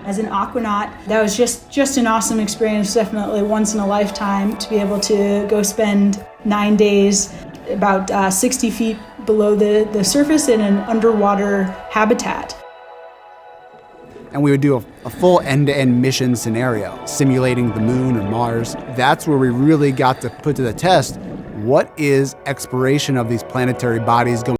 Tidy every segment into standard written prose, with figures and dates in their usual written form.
As an aquanaut, that was just an awesome experience, definitely once in a lifetime, to be able to go spend 9 days about 60 feet below the surface in an underwater habitat. And we would do a full end-to-end mission scenario, simulating the moon or Mars. That's where we really got to put to the test, what is exploration of these planetary bodies going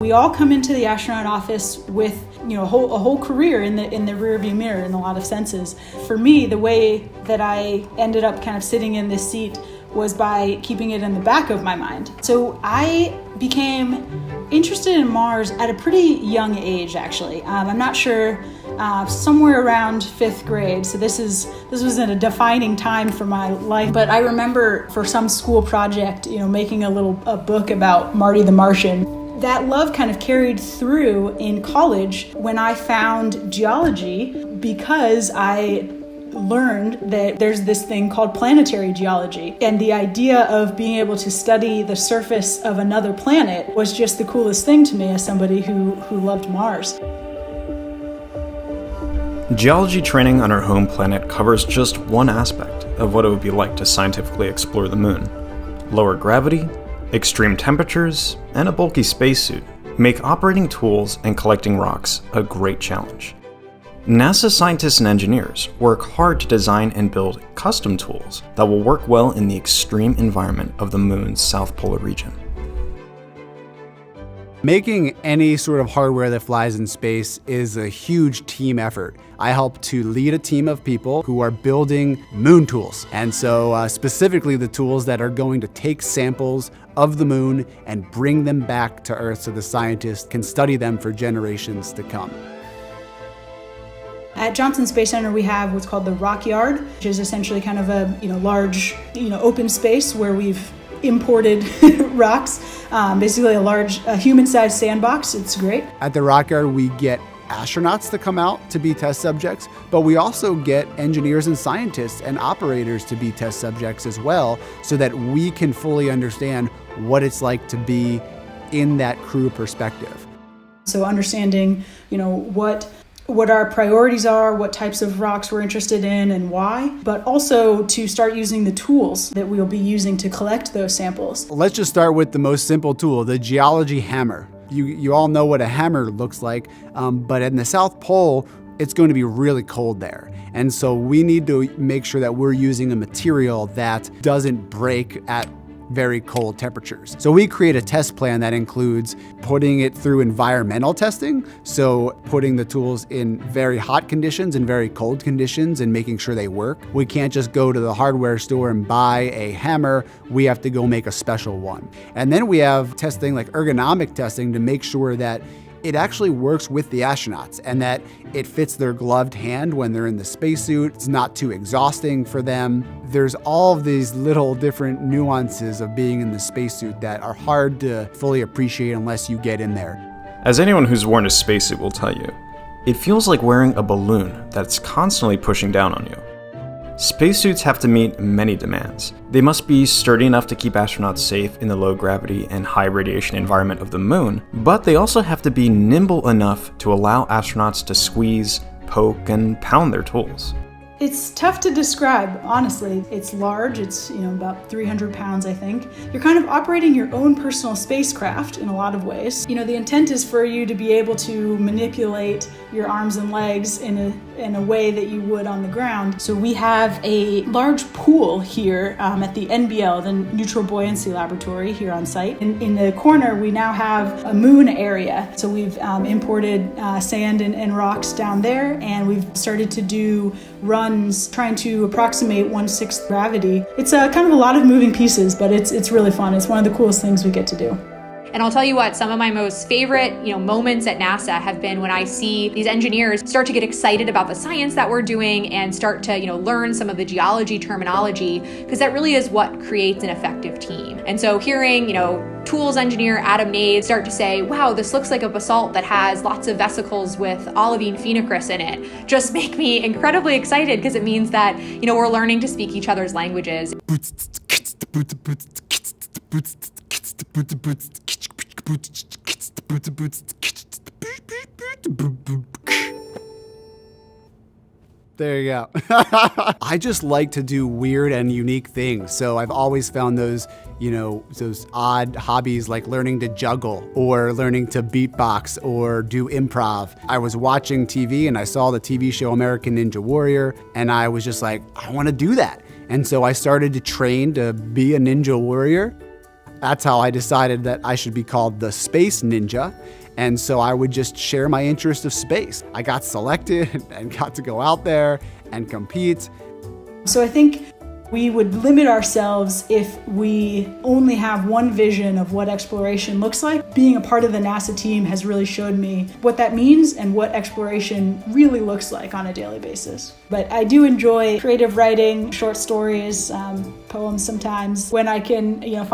We all come into the astronaut office with, a whole career in the rearview mirror in a lot of senses. For me, the way that I ended up kind of sitting in this seat was by keeping it in the back of my mind. So I became interested in Mars at a pretty young age, actually. I'm not sure, somewhere around 5th grade. So this was in a defining time for my life. But I remember for some school project, making a book about Marty the Martian. That love kind of carried through in college when I found geology, because I learned that there's this thing called planetary geology. And the idea of being able to study the surface of another planet was just the coolest thing to me as somebody who loved Mars. Geology training on our home planet covers just one aspect of what it would be like to scientifically explore the moon. Lower gravity, extreme temperatures, and a bulky spacesuit make operating tools and collecting rocks a great challenge. NASA scientists and engineers work hard to design and build custom tools that will work well in the extreme environment of the moon's south polar region. Making any sort of hardware that flies in space is a huge team effort. I help to lead a team of people who are building moon tools. And so specifically the tools that are going to take samples of the moon and bring them back to Earth so the scientists can study them for generations to come. At Johnson Space Center, we have what's called the Rock Yard, which is essentially kind of a large open space where we've imported rocks, basically a large human-sized sandbox. It's great. At the Rock Yard, we get astronauts to come out to be test subjects, but we also get engineers and scientists and operators to be test subjects as well, so that we can fully understand what it's like to be in that crew perspective. So understanding, what our priorities are, what types of rocks we're interested in and why, but also to start using the tools that we'll be using to collect those samples. Let's just start with the most simple tool, the geology hammer. You all know what a hammer looks like, but in the South Pole, it's going to be really cold there. And so we need to make sure that we're using a material that doesn't break at very cold temperatures. So we create a test plan that includes putting it through environmental testing. So putting the tools in very hot conditions and very cold conditions and making sure they work. We can't just go to the hardware store and buy a hammer. We have to go make a special one. And then we have testing like ergonomic testing to make sure that it actually works with the astronauts and that it fits their gloved hand when they're in the spacesuit. It's not too exhausting for them. There's all of these little different nuances of being in the spacesuit that are hard to fully appreciate unless you get in there. As anyone who's worn a spacesuit will tell you, it feels like wearing a balloon that's constantly pushing down on you. Spacesuits have to meet many demands. They must be sturdy enough to keep astronauts safe in the low gravity and high radiation environment of the moon, but they also have to be nimble enough to allow astronauts to squeeze, poke, and pound their tools. It's tough to describe, honestly. It's large, it's about 300 pounds, I think. You're kind of operating your own personal spacecraft in a lot of ways. The intent is for you to be able to manipulate your arms and legs in a way that you would on the ground. So we have a large pool here at the NBL, the Neutral Buoyancy Laboratory here on site. In the corner, we now have a moon area. So we've imported sand and rocks down there, and we've started to do runs trying to approximate 1/6 gravity. It's kind of a lot of moving pieces, but it's really fun. It's one of the coolest things we get to do. And I'll tell you what, some of my most favorite, moments at NASA have been when I see these engineers start to get excited about the science that we're doing and start to, learn some of the geology terminology, because that really is what creates an effective team. And so hearing, tools engineer Adam Nade start to say, wow, this looks like a basalt that has lots of vesicles with olivine phenocryst in it, just make me incredibly excited, because it means that, we're learning to speak each other's languages. There you go. I just like to do weird and unique things. So I've always found those odd hobbies like learning to juggle or learning to beatbox or do improv. I was watching TV and I saw the TV show American Ninja Warrior, and I was just like, I want to do that. And so I started to train to be a ninja warrior. That's how I decided that I should be called the Space Ninja. And so I would just share my interest of space. I got selected and got to go out there and compete. So I think we would limit ourselves if we only have one vision of what exploration looks like. Being a part of the NASA team has really showed me what that means and what exploration really looks like on a daily basis. But I do enjoy creative writing, short stories, poems sometimes, when I can, find